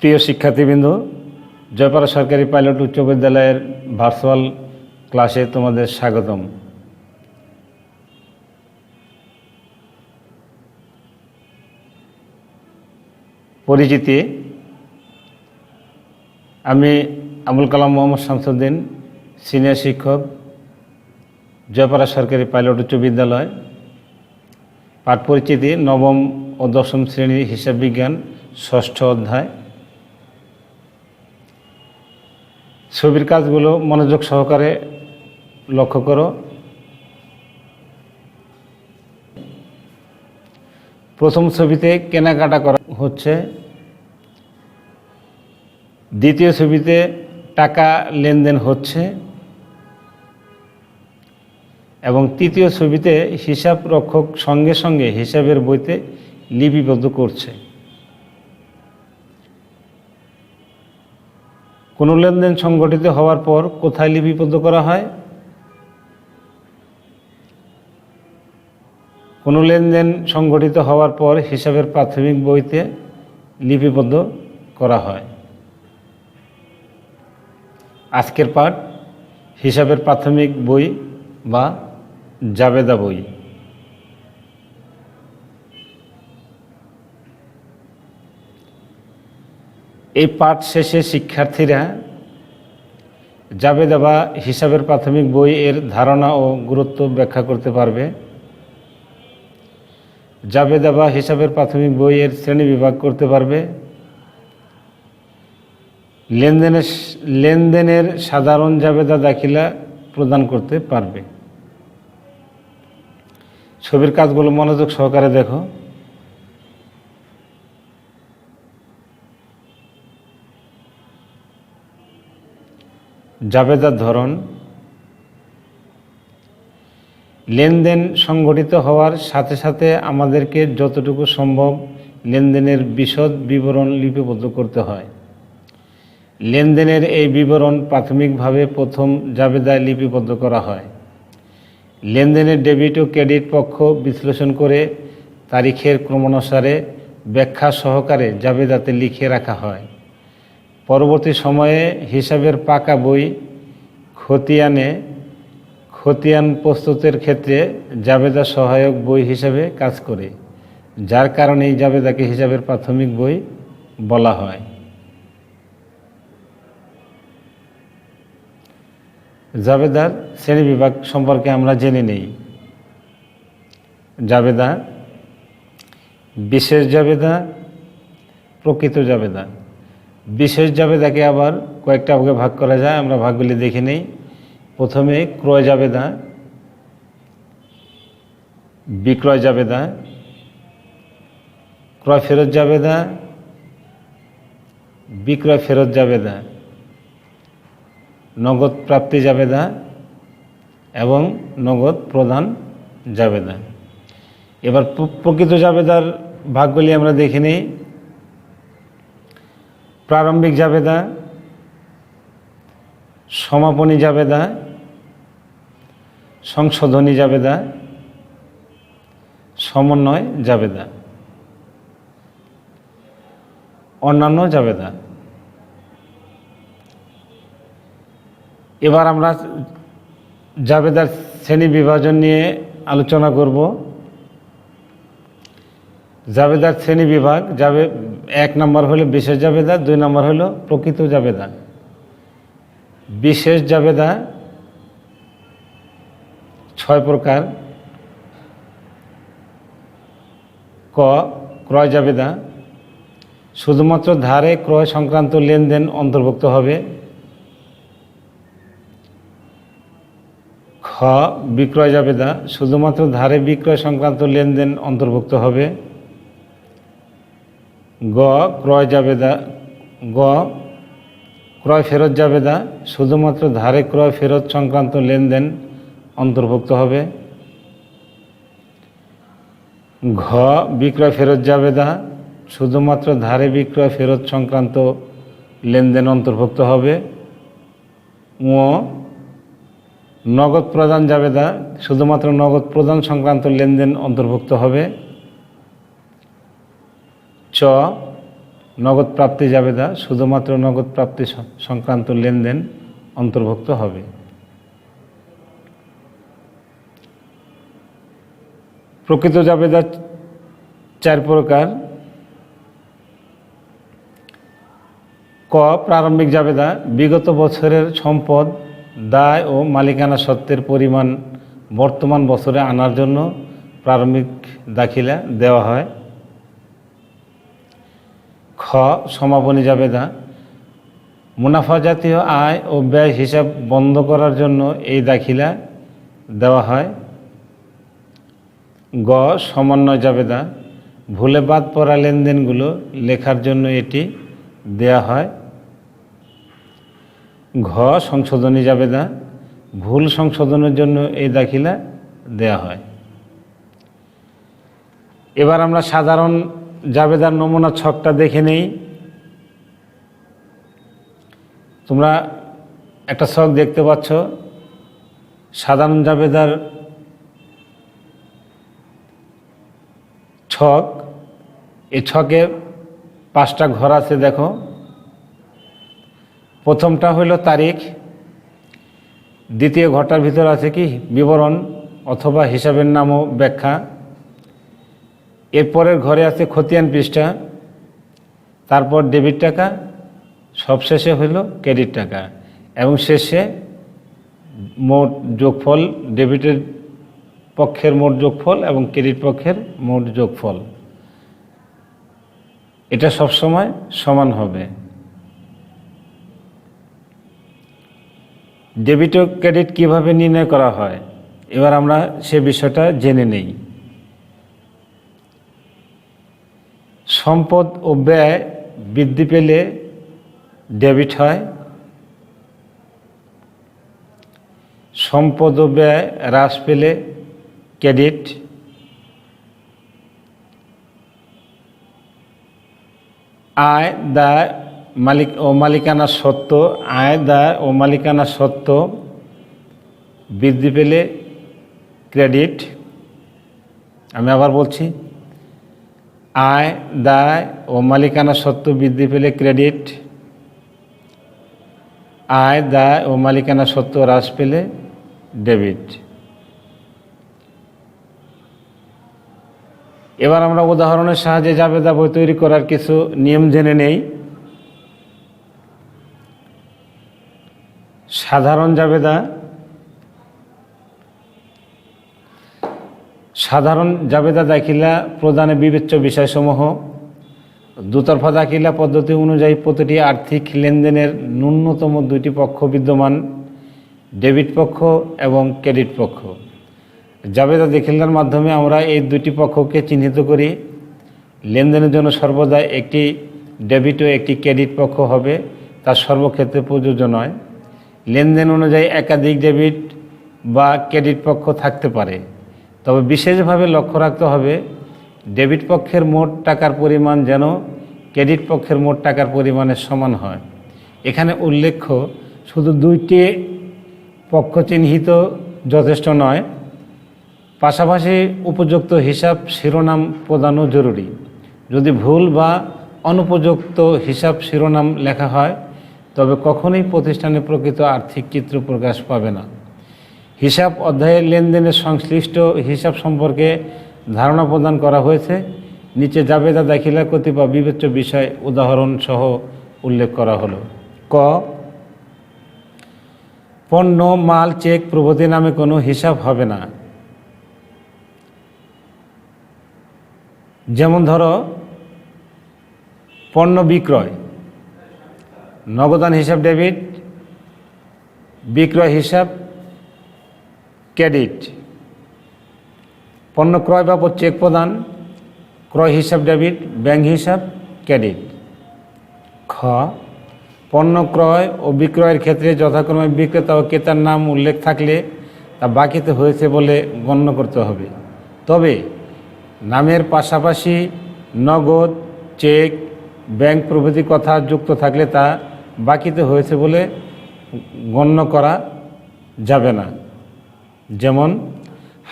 প্রিয় শিক্ষার্থীবৃন্দ, জয়পাড়া সরকারি পাইলট উচ্চ বিদ্যালয়ের ভার্চুয়াল ক্লাসে তোমাদের স্বাগতম। পরিচিতি: আমি আবুল কালাম মোহাম্মদ শামসুদ্দিন, সিনিয়র শিক্ষক, জয়পাড়া সরকারি পাইলট উচ্চ বিদ্যালয়। পাঠ পরিচিতি: নবম ও দশম শ্রেণী হিসাব বিজ্ঞান, ষষ্ঠ অধ্যায়। ছবির কাজগুলো মনোযোগ সহকারে লক্ষ্য করো। প্রথম ছবিতে কেনাকাটা করা হচ্ছে, দ্বিতীয় ছবিতে টাকা লেনদেন হচ্ছে এবং তৃতীয় ছবিতে হিসাব রক্ষক সঙ্গে সঙ্গে হিসাবের বইতে লিপিবদ্ধ করছে। কোনো লেনদেন সংগঠিত হওয়ার পর কোথায় লিপিবদ্ধ করা হয়? কোনো লেনদেন সংগঠিত হওয়ার পর হিসাবের প্রাথমিক বইতে লিপিবদ্ধ করা হয়। আজকের পাঠ হিসাবের প্রাথমিক বই বা জাবেদা বই। এই পাঠ শেষে শিক্ষার্থীরা জাবেদা বা হিসাবের প্রাথমিক বই এর ধারণা ও গুরুত্ব ব্যাখ্যা করতে পারবে। জাবেদা বা হিসাবের প্রাথমিক বই এর শ্রেণীবিভাগ করতে পারবে। লেনদেনের সাধারণ জাবেদা দাখিলা প্রদান করতে পারবে। ছবির কাজগুলো মনোযোগ সহকারে দেখো। জাবেদার ধরন: লেনদেন সংগঠিত হওয়ার সাথে সাথে আমাদেরকে যতটুকু সম্ভব লেনদেনের বিশদ বিবরণ লিপিবদ্ধ করতে হয়। লেনদেনের এই বিবরণ প্রাথমিকভাবে প্রথম জাবেদায় লিপিবদ্ধ করা হয়। লেনদেনের ডেবিট ও ক্রেডিট পক্ষ বিশ্লেষণ করে তারিখের ক্রমানুসারে ব্যাখ্যা সহকারে জাবেদাতে লিখে রাখা হয়। পরবর্তী সময়ে হিসাবের পাকা বই খতিয়ান প্রস্তুতের ক্ষেত্রে জাবেদা সহায়ক বই হিসাবে কাজ করে, যার কারণে এই জাবেদাকে হিসাবের প্রাথমিক বই বলা হয়। জাবেদার শ্রেণীবিভাগ সম্পর্কে আমরা জেনে নেই। জাবেদা: বিশেষ জাবেদা, প্রকৃত জাবেদা। বিশেষ জাবেদাকে আবার কয়েকটা ভাগে ভাগ করা যায়, আমরা ভাগগুলি দেখে নেই। প্রথমে ক্রয় জাবেদা, বিক্রয় জাবেদা, ক্রয় ফেরত জাবেদা, বিক্রয় ফেরত জাবেদা, নগদ প্রাপ্তি জাবেদা এবং নগদ প্রদান জাবেদা। এবার প্রকৃত জাবেদার ভাগগুলি আমরা দেখে নিই। প্রারম্ভিক জাবেদা, সমাপনী জাবেদা, সংশোধনী জাবেদা, সমন্বয় জাবেদা, অন্যান্য জাবেদা। এবার আমরা জাবেদার শ্রেণী বিভাজন নিয়ে আলোচনা করব। জাবেদার শ্রেণী বিভাগ: এক নম্বর হলো বিশেষ জাবেদা, 2 নম্বর হলো প্রকৃত জাবেদা। বিশেষ জাবেদা 6 প্রকার। ক. ক্রয় জাবেদা: শুধুমাত্র ধারে ক্রয় সংক্রান্ত লেনদেন অন্তর্ভুক্ত হবে। খ. বিক্রয় জাবেদা: শুধুমাত্র ধারে বিক্রয় সংক্রান্ত লেনদেন অন্তর্ভুক্ত হবে। গ. ক্রয় জাবেদা গ. ক্রয় ফেরত জাবেদা: শুধুমাত্র ধারে ক্রয় ফেরত সংক্রান্ত লেনদেন অন্তর্ভুক্ত হবে। ঘ. বিক্রয় ফেরত জাবেদা: শুধুমাত্র ধারে বিক্রয় ফেরত সংক্রান্ত লেনদেন অন্তর্ভুক্ত হবে। ঙ. নগদ প্রদান জাবেদা: শুধুমাত্র নগদ প্রদান সংক্রান্ত লেনদেন অন্তর্ভুক্ত হবে। চ. নগদ প্রাপ্তি জাবেদা শুধুমাত্র নগদ প্রাপ্তি সংক্রান্ত লেনদেন অন্তর্ভুক্ত হবে। প্রকৃত জাবেদা 4 প্রকার। ক, প্রারম্ভিক জাবেদা বিগত বছরের সম্পদ, দায় ও মালিকানা সত্ত্বের পরিমাণ বর্তমান বছরে আনার জন্য প্রারম্ভিক দাখিলা দেওয়া হয়। খ, সমাপনী জাবেদা মুনাফা জাতীয় আয় ও ব্যয় হিসাব বন্ধ করার জন্য এই দাখিলা দেওয়া হয়। গ, সমন্বয় জাবেদা ভুলে বাদ পড়া লেনদেনগুলো লেখার জন্য এটি দেয়া হয়। ঘ, সংশোধনী জাবেদা ভুল সংশোধনের জন্য এই দাখিলা দেয়া হয়। এবার আমরা সাধারণ জাবেদার নমুনা ছকটা দেখে নেই। তোমরা একটা ছক দেখতে পাচ্ছ, সাধারণ জাবেদার ছক। এই ছকে 5টা ঘর আছে দেখো। প্রথমটা হইল তারিখ, দ্বিতীয় ঘরটার ভিতর আছে কি বিবরণ অথবা হিসাবের নাম ও ব্যাখ্যা। এরপরের ঘরে আছে খতিয়ান পৃষ্ঠা, তারপর ডেবিট টাকা, সবশেষে হইল ক্রেডিট টাকা এবং শেষে মোট যোগফল, ডেবিটের পক্ষের মোট যোগফল এবং ক্রেডিট পক্ষের মোট যোগফল। এটা সবসময় সমান হবে। ডেবিট ও ক্রেডিট কিভাবে নির্ণয় করা হয় এবার আমরা সে বিষয়টা জেনে নেই। সম্পদ ও ব্যয় বৃদ্ধি পেলে ডেবিট হয়, সম্পদ ও ব্যয় হ্রাস পেলে ক্রেডিট। আয়, দায়, মালিক ও মালিকানা সত্ত্ব, আয়, দায় ও মালিকানা সত্ত্ব বৃদ্ধি পেলে ক্রেডিট। আমি আবার বলছি, আয়, দায় ও মালিকানা সত্ত্ব বৃদ্ধি পেলে ক্রেডিট, আয়, দায় ও মালিকানা সত্ত্ব হ্রাস পেলে ডেবিট। এবার আমরা উদাহরণের সাহায্যে জাবেদা বই তৈরি করার কিছু নিয়ম জেনে নেই। সাধারণ জাবেদা, সাধারণ জাবেদা দাখিলা প্রদানে বিবেচ্য বিষয়সমূহ দুতরফা দাখিলা পদ্ধতি অনুযায়ী প্রতিটি আর্থিক লেনদেনের ন্যূনতম 2টি পক্ষ বিদ্যমান, ডেবিট পক্ষ এবং ক্রেডিট পক্ষ। জাবেদা দাখিলার মাধ্যমে আমরা এই 2টি পক্ষকে চিহ্নিত করি। লেনদেনের জন্য সর্বদা একটি ডেবিট ও একটি ক্রেডিট পক্ষ হবে, তা সর্বক্ষেত্রে প্রযোজ্য নয়। লেনদেন অনুযায়ী একাধিক ডেবিট বা ক্রেডিট পক্ষ থাকতে পারে, তবে বিশেষভাবে লক্ষ্য রাখতে হবে ডেবিট পক্ষের মোট টাকার পরিমাণ যেন ক্রেডিট পক্ষের মোট টাকার পরিমাণের সমান হয়। এখানে উল্লেখ্য শুধু 2টি পক্ষ চিহ্নিত যথেষ্ট নয়, পাশাপাশি উপযুক্ত হিসাব শিরোনাম প্রদানও জরুরি। যদি ভুল বা অনুপযুক্ত হিসাব শিরোনাম লেখা হয় তবে কখনোই প্রতিষ্ঠানের প্রকৃত আর্থিক চিত্র প্রকাশ পাবে না। হিসাব অধ্যায়ে লেনদেনের সংশ্লিষ্ট হিসাব সম্পর্কে ধারণা প্রদান করা হয়েছে। নিচে জাবেদা দাখিলা কতিপয় বিবেচ্য বিষয় উদাহরণ সহ উল্লেখ করা হলো। ক, পণ্য, মাল, চেক প্রভৃতি নামে কোনো হিসাব হবে না। যেমন ধরো পণ্য বিক্রয়, নগদান হিসাব ডেবিট, বিক্রয় হিসাব ক্রেডিট। পণ্য ক্রয় বাবদ চেক প্রদান, ক্রয় হিসাব ডেবিট, ব্যাংক হিসাব ক্রেডিট। খ, পণ্য ক্রয় ও বিক্রয়ের ক্ষেত্রে যথাক্রমে বিক্রেতা ও ক্রেতার নাম উল্লেখ থাকলে তা বাকিতে হয়েছে বলে গণ্য করতে হবে, তবে নামের পাশাপাশি নগদ, চেক, ব্যাংক প্রভৃতি কথা যুক্ত থাকলে তা বাকিতে হয়েছে বলে গণ্য করা যাবে না। যেমন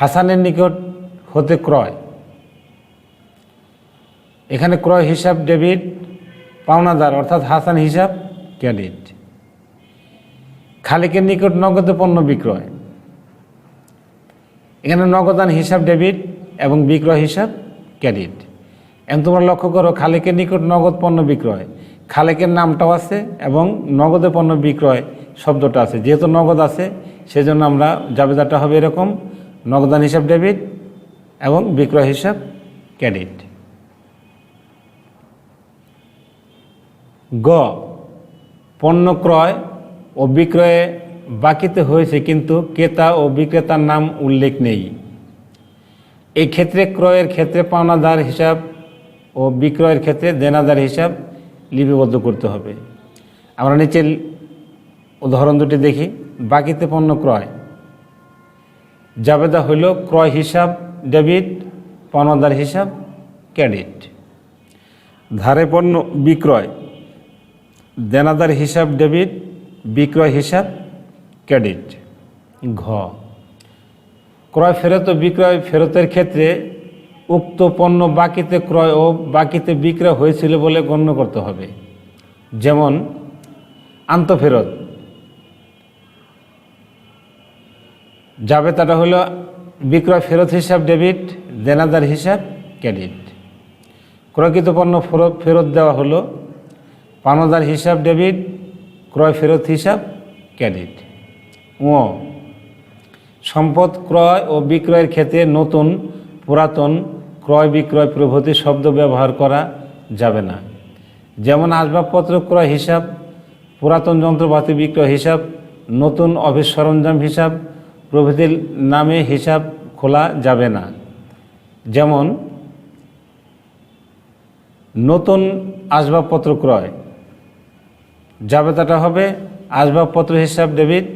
হাসানের নিকট হতে ক্রয়, এখানে ক্রয় হিসাব ডেবিট পাওনাদার অর্থাৎ হাসান হিসাব ক্রেডিট। খালিকের নিকট নগদে পণ্য বিক্রয়, এখানে নগদান হিসাব ডেবিট এবং বিক্রয় হিসাব ক্রেডিট। এখন তোমরা লক্ষ্য করো, খালিকের নিকট নগদ পণ্য বিক্রয়, খালেকের নামটাও আছে এবং নগদে পণ্য বিক্রয় শব্দটা আছে। যেহেতু নগদ আছে সেজন্য আমরা জাবেদাটা হবে এরকম, নগদান হিসাব ডেবিট এবং বিক্রয় হিসাব ক্রেডিট। গ, পণ্য ক্রয় ও বিক্রয়ে বাকিতে হয়েছে কিন্তু ক্রেতা ও বিক্রেতার নাম উল্লেখ নেই। এই ক্ষেত্রে ক্রয়ের ক্ষেত্রে পাওনাদার হিসাব ও বিক্রয়ের ক্ষেত্রে দেনাদার হিসাব লিপিবদ্ধ করতে হবে। আমরা নিচের উদাহরণ দুটি দেখি। বাকিতে পণ্য ক্রয়, জাবেদা হইল ক্রয় হিসাব ডেবিট, পাওনাদার হিসাব ক্রেডিট। ধারে পণ্য বিক্রয়, দেনাদার হিসাব ডেবিট, বিক্রয় হিসাব ক্রেডিট। ঘ, ক্রয় ফেরত ও বিক্রয় ফেরতের ক্ষেত্রে উক্ত পণ্য বাকিতে ক্রয় ও বাকিতে বিক্রয় হয়েছিল বলে গণ্য করতে হবে। যেমন আন্তঃফেরত, জাবেদাটা হলো বিক্রয় ফেরত হিসাব ডেবিট, দেনাদার হিসাব ক্রেডিট। ক্রয়কৃত পণ্য ফেরত দেওয়া হলো, পাওনাদার হিসাব ডেবিট, ক্রয় ফেরত হিসাব ক্রেডিট। ও, সম্পদ ক্রয় ও বিক্রয়ের ক্ষেত্রে নতুন পুরাতন ক্রয় বিক্রয় প্রভৃতি শব্দ ব্যবহার করা যাবে না। যেমন আসবাবপত্র ক্রয় হিসাব, পুরাতন যন্ত্রপাতি বিক্রয় হিসাব, নতুন অফিস সরঞ্জাম হিসাব প্রভৃতির নামে হিসাব খোলা যাবে না। যেমন নতুন আসবাবপত্র ক্রয়, জাবেদাটা হবে আসবাবপত্র হিসাব ডেবিট,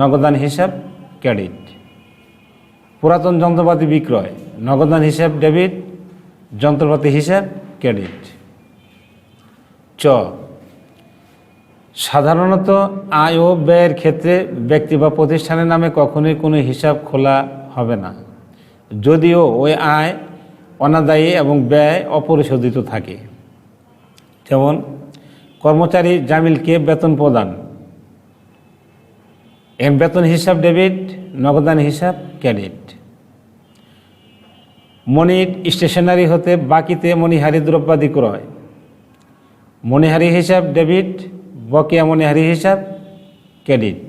নগদান হিসাব ক্রেডিট। পুরাতন যন্ত্রপাতি বিক্রয়, নগদান হিসাব ডেবিট, যন্ত্রপাতি হিসাব ক্রেডিট। চ, সাধারণত আয় ও ব্যয়ের ক্ষেত্রে ব্যক্তি বা প্রতিষ্ঠানের নামে কখনোই কোনো হিসাব খোলা হবে না, যদিও ওই আয় অনাদায়ী এবং ব্যয় অপরিশোধিত থাকে। যেমন কর্মচারী জামিলকে বেতন প্রদান, এর বেতন হিসাব ডেবিট, নগদান হিসাব ক্রেডিট। মনির স্টেশনারি হতে বাকিতে মণিহারি দ্রব্যাদি ক্রয়, মণিহারি হিসাব ডেবিট, বকেয়া মণিহারি হিসাব ক্রেডিট।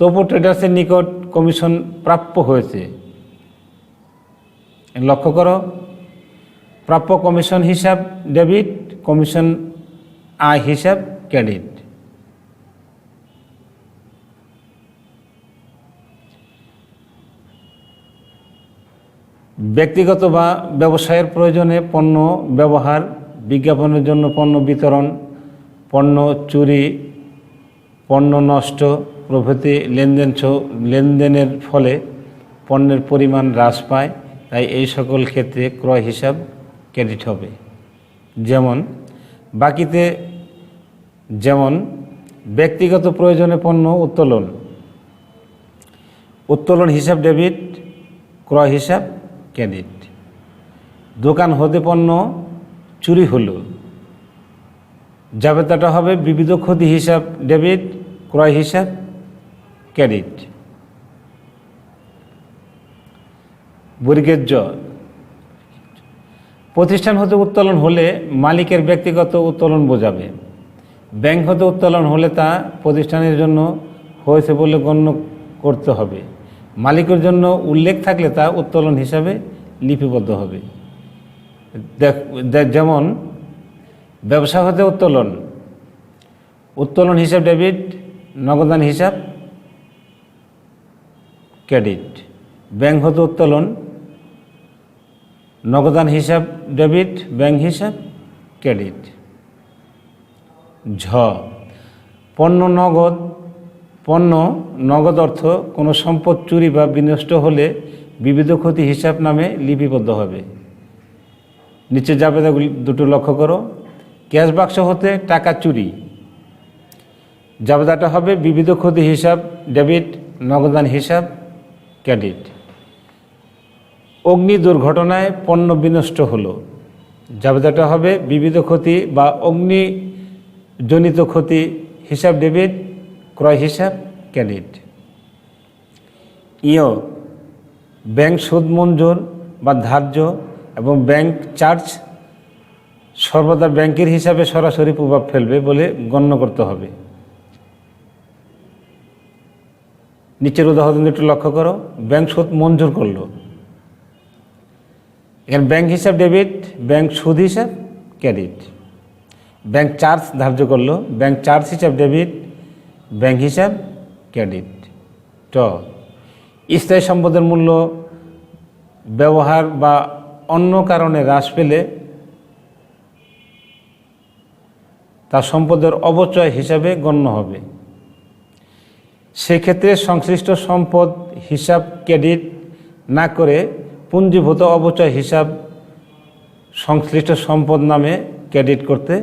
তপু ট্রেডার্সের নিকট কমিশন প্রাপ্য হয়েছে, লক্ষ্য করো, প্রাপ্য কমিশন হিসাব ডেবিট, কমিশন আয় হিসাব ক্রেডিট। ব্যক্তিগত বা ব্যবসায়ের প্রয়োজনে পণ্য ব্যবহার, বিজ্ঞাপনের জন্য পণ্য বিতরণ, পণ্য চুরি, পণ্য নষ্ট প্রভৃতি লেনদেনের ফলে পণ্যের পরিমাণ হ্রাস পায়, তাই এই সকল ক্ষেত্রে ক্রয় হিসাব ক্রেডিট হবে। যেমন বাকিতে, যেমন ব্যক্তিগত প্রয়োজনে পণ্য উত্তোলন, উত্তোলন হিসাব ডেবিট, ক্রয় হিসাব ক্রেডিট। দোকান হতে পণ্য চুরি হলো, জাবেদাটা হবে বিবিধ ক্ষতি হিসাব ডেবিট, ক্রয় হিসাব ক্রেডিট। বর্গের জ, প্রতিষ্ঠান হতে উত্তোলন হলে মালিকের ব্যক্তিগত উত্তোলন বোঝাবে। ব্যাংক হতে উত্তোলন হলে তা প্রতিষ্ঠানের জন্য হয়েছে বলে গণ্য করতে হবে। মালিকের জন্য উল্লেখ থাকলে তা উত্তোলন হিসাবে লিপিবদ্ধ হবে। যেমন ব্যবসা হতে উত্তোলন, উত্তোলন হিসাব ডেবিট, নগদান হিসাব ক্রেডিট। ব্যাংক হতে উত্তোলন, নগদান হিসাব ডেবিট, ব্যাংক হিসাব ক্রেডিট। ঝ, পণ্য নগদ অর্থ কোনো সম্পদ চুরি বা বিনষ্ট হলে বিবিধ ক্ষতি হিসাব নামে লিপিবদ্ধ হবে। নিচে জাবেদাগুলি দুটো লক্ষ্য করো। ক্যাশ বাক্স হতে টাকা চুরি, জাবেদাটা হবে বিবিধ ক্ষতি হিসাব ডেবিট, নগদান হিসাব ক্রেডিট। অগ্নি দুর্ঘটনায় পণ্য বিনষ্ট হলো, জাবেদাটা হবে বিবিধ ক্ষতি বা অগ্নিজনিত ক্ষতি হিসাব ডেবিট, ক্রয় হিসাব ক্রেডিট। ইও ব্যাংক সুদ মঞ্জুর বা ধার্য এবং ব্যাংক চার্জ সর্বদা ব্যাংকের হিসাবে সরাসরি প্রভাব ফেলবে বলে গণ্য করতে হবে। নিচের উদাহরণ একটু লক্ষ্য করো। ব্যাংক সুদ মঞ্জুর করলো, এখানে ব্যাংক হিসাব ডেবিট, ব্যাংক সুদ হিসাব ক্রেডিট। ব্যাংক চার্জ ধার্য করলো, ব্যাংক চার্জ হিসাব ডেবিট, ব্যাংক হিসাব ক্রেডিট। স্থায়ী সম্পদের মূল্য ব্যবহার বা অন্য কারণে হ্রাস পেলে তা সম্পদের অপচয় হিসাবে গণ্য হবে। সেক্ষেত্রে সংশ্লিষ্ট সম্পদ হিসাব ক্রেডিট না করে পুঞ্জীভূত অপচয় হিসাব সংশ্লিষ্ট সম্পদ নামে ক্রেডিট করতে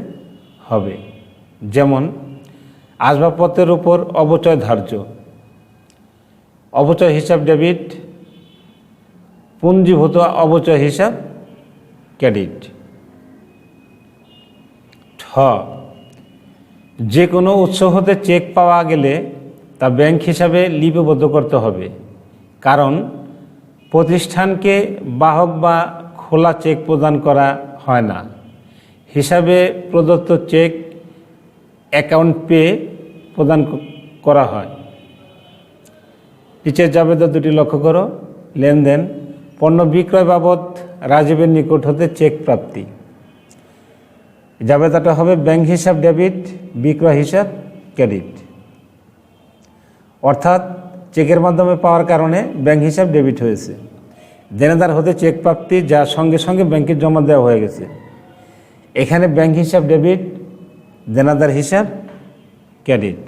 হবে। যেমন আসবাবপত্রের উপর অপচয় ধার্য, অপচয় হিসাব ডেবিট, পুঞ্জীভূত অপচয় হিসাব ক্রেডিট। যে কোনো উৎস হতে চেক পাওয়া গেলে তা ব্যাংক হিসাবে লিপিবদ্ধ করতে হবে, কারণ প্রতিষ্ঠানকে বাহক বা খোলা চেক প্রদান করা হয় না। হিসাবে প্রদত্ত চেক অ্যাকাউন্ট পে প্রদান করা হয়। নিচের জাবেদা দুটি লক্ষ্য করো। লেনদেন, পণ্য বিক্রয় বাবদ রাজীবের নিকট হতে চেক প্রাপ্তি। জাবেদাটা হবে ব্যাংক হিসাব ডেবিট, বিক্রয় হিসাব ক্রেডিট। অর্থাৎ চেকের মাধ্যমে পাওয়ার কারণে ব্যাংক হিসাব ডেবিট হয়েছে। দেনাদার হতে চেক প্রাপ্তি, যা সঙ্গে সঙ্গে ব্যাংকে জমা দেওয়া হয়ে গেছে। এখানে ব্যাংক হিসাব ডেবিট, দেনাদার হিসাব ক্রেডিট।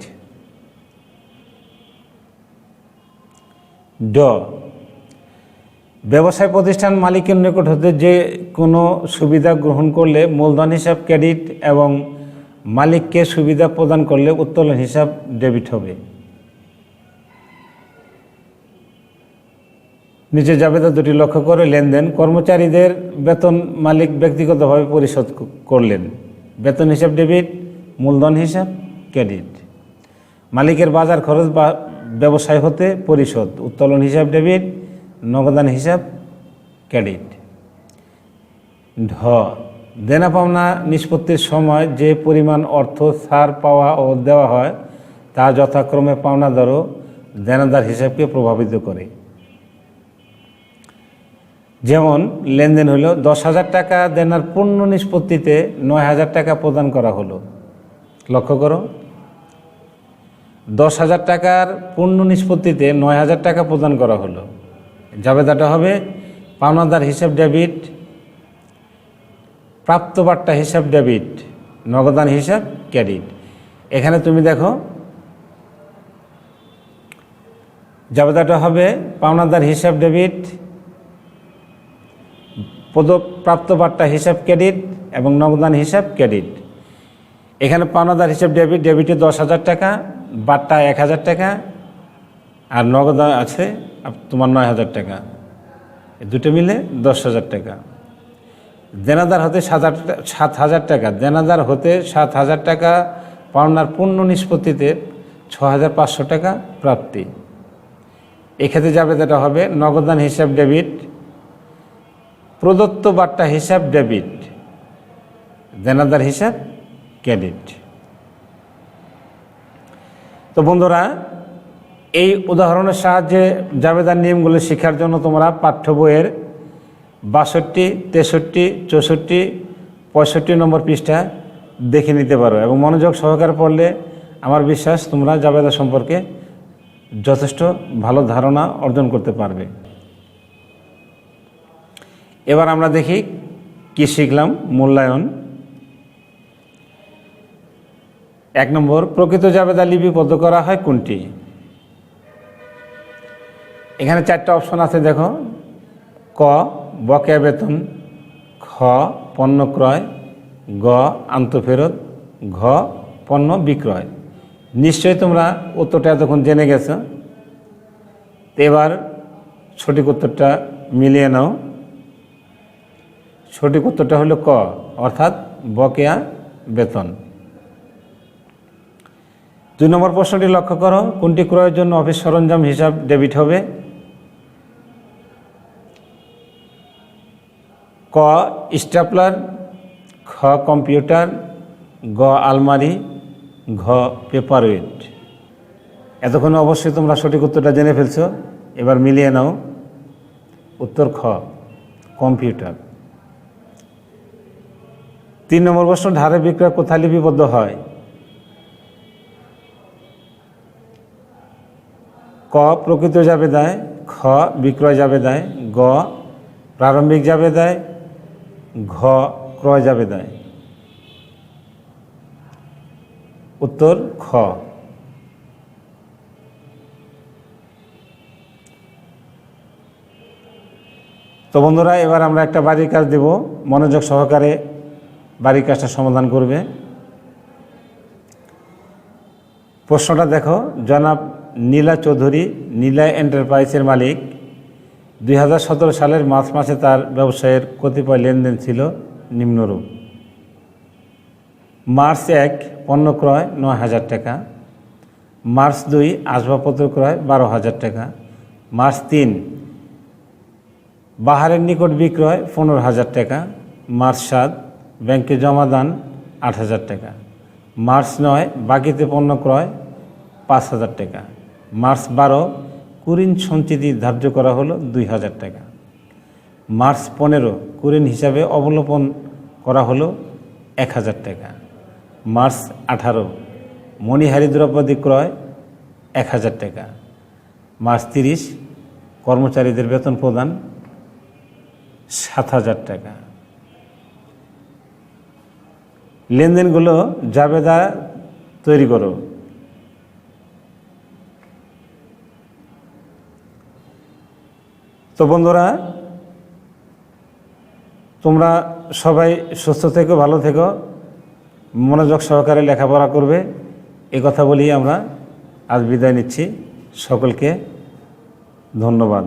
ব্যবসায় প্রতিষ্ঠান মালিকের নিকট হতে যে কোনো সুবিধা গ্রহণ করলে মূলধন হিসাব ক্রেডিট এবং মালিককে সুবিধা প্রদান করলে উত্তোলন হিসাব ডেবিট হবে। নিচে জাবেদা দুটি লক্ষ্য করে। লেনদেন, কর্মচারীদের বেতন মালিক ব্যক্তিগতভাবে পরিশোধ করলেন। বেতন হিসাব ডেবিট, মূলধন হিসাব ক্রেডিট। মালিকের বাজার খরচ বা ব্যবসায় হতে পরিশোধ, উত্তোলন হিসাব ডেবিট, নগদান হিসাব ক্রেডিট। দেনা পাওনা নিষ্পত্তির সময় যে পরিমাণ অর্থ ছাড় পাওয়া ও দেওয়া হয় তা যথাক্রমে পাওনাদার ও দেনাদার হিসাবকে প্রভাবিত করে। যেমন লেনদেন হলো 10,000 টাকা দেনার পূর্ণ নিষ্পত্তিতে 9,000 টাকা প্রদান করা হলো। লক্ষ্য করো, 10,000 টাকার পূর্ণ নিষ্পত্তিতে 9,000 টাকা প্রদান করা হলো। জাবেদাটা হবে পাওনাদার হিসাব ডেবিট, প্রাপ্তবাট্টা হিসাব ডেবিট, নগদান হিসাব ক্রেডিট। এখানে তুমি দেখো জাবেদাটা হবে পাওনাদার হিসাব ডেবিট, প্রাপ্তবাট্টা হিসাব ক্রেডিট এবং নগদান হিসাব ক্রেডিট। এখানে পাওনাদার হিসাব ডেবিট, ডেবিটে 10,000 টাকা, বাট্টা 1,000 টাকা, আর নগদান আছে তোমার 9,000 টাকা। এই দুটো মিলে 10,000 টাকা। দেনাদার হতে 7,000 টাকা, দেনাদার হতে 7,000 টাকা পাওনার পূর্ণ নিষ্পত্তিতে 6,500 টাকা প্রাপ্তি। এক্ষেত্রে জাবেদাটা হবে নগদান হিসাব ডেবিট, প্রদত্ত বাট্টা হিসাব ডেবিট, দেনাদার হিসাব ক্রেডিট। তো বন্ধুরা, এই উদাহরণের সাহায্যে জাবেদার নিয়মগুলো শেখার জন্য তোমরা পাঠ্য বইয়ের 62, 63, 64, 65 নম্বর পৃষ্ঠা দেখে নিতে পারো এবং মনোযোগ সহকারে পড়লে আমার বিশ্বাস তোমরা জাবেদা সম্পর্কে যথেষ্ট ভালো ধারণা অর্জন করতে পারবে। এবার আমরা দেখি কি শিখলাম। মূল্যায়ন। 1 নম্বর, প্রকৃত জাবেদা লিপিবদ্ধ করা হয় কোনটি? এখানে 4টা অপশন আছে, দেখো। ক, বকেয়া বেতন; খ, পণ্য ক্রয়; গ, আন্তঃফেরত; ঘ, পণ্য বিক্রয়। নিশ্চয়ই তোমরা উত্তরটা এতক্ষণ জেনে গেছো। এবার সঠিক উত্তরটা মিলিয়ে নাও। সঠিক উত্তরটা হলো ক, অর্থাৎ বকেয়া বেতন। 2 নম্বর প্রশ্নটি লক্ষ্য করো, কোনটি ক্রয়ের জন্য অফিস সরঞ্জাম হিসাব ডেবিট হবে? ক স্ট্যাপলার, খ কম্পিউটার, গ আলমারি, ঘ পেপারওয়েট। এতক্ষণে অবশ্যই তোমরা সঠিক উত্তরটা জেনে ফেলছো, এবার মিলিয়ে নাও। উত্তর খ কম্পিউটার। 3 নম্বর প্রশ্ন, ধারে বিক্রয় কোথায় লিপিবদ্ধ হয়? ক প্রকৃত জাবেদায়, খ বিক্রয় জাবেদায়, গ প্রারম্ভিক জাবেদায়, ঘ ক্রয় জাবেদায়। উত্তর খ। তো বন্ধুরা, এবার আমরা একটা বাড়ির কাজ দেব, মনোযোগ সহকারে বাড়ির কাজটা সমাধান করবে। প্রশ্নটা দেখো, জনাব নীলা চৌধুরী নীলা এন্টারপ্রাইজের মালিক। 2017 সালের মার্চ মাসে তার ব্যবসায়ের কতিপয় লেনদেন ছিল নিম্নরূপ: মার্চ 1 পণ্য ক্রয় 9,000 টাকা, মার্চ 2 আসবাবপত্র ক্রয় 12,000 টাকা, মার্চ 3 বাহারের নিকট বিক্রয় 15,000 টাকা, মার্চ 7 ব্যাংকে জমা দান 8,000 টাকা, মার্চ 9 বাকিতে পণ্য ক্রয় 5,000 টাকা, মার্চ 12 কুরিন সঞ্চিতি ধার্য করা হলো 2,000 টাকা, মার্চ 15 কুরিন হিসাবে অবলোপন করা হলো 1,000 টাকা, মার্চ 18 মণিহারি দ্রব্যাদি ক্রয় 1,000 টাকা, মার্চ 30 কর্মচারীদের বেতন প্রদান 7,000 টাকা। লেনদেনগুলো জাবেদা তৈরি করো। তো বন্ধুরা, তোমরা সবাই সুস্থ থেকো, ভালো থেকো, মনোযোগ সহকারে লেখাপড়া করবে, এ কথা বলেই আমরা আজ বিদায় নিচ্ছি। সকলকে ধন্যবাদ।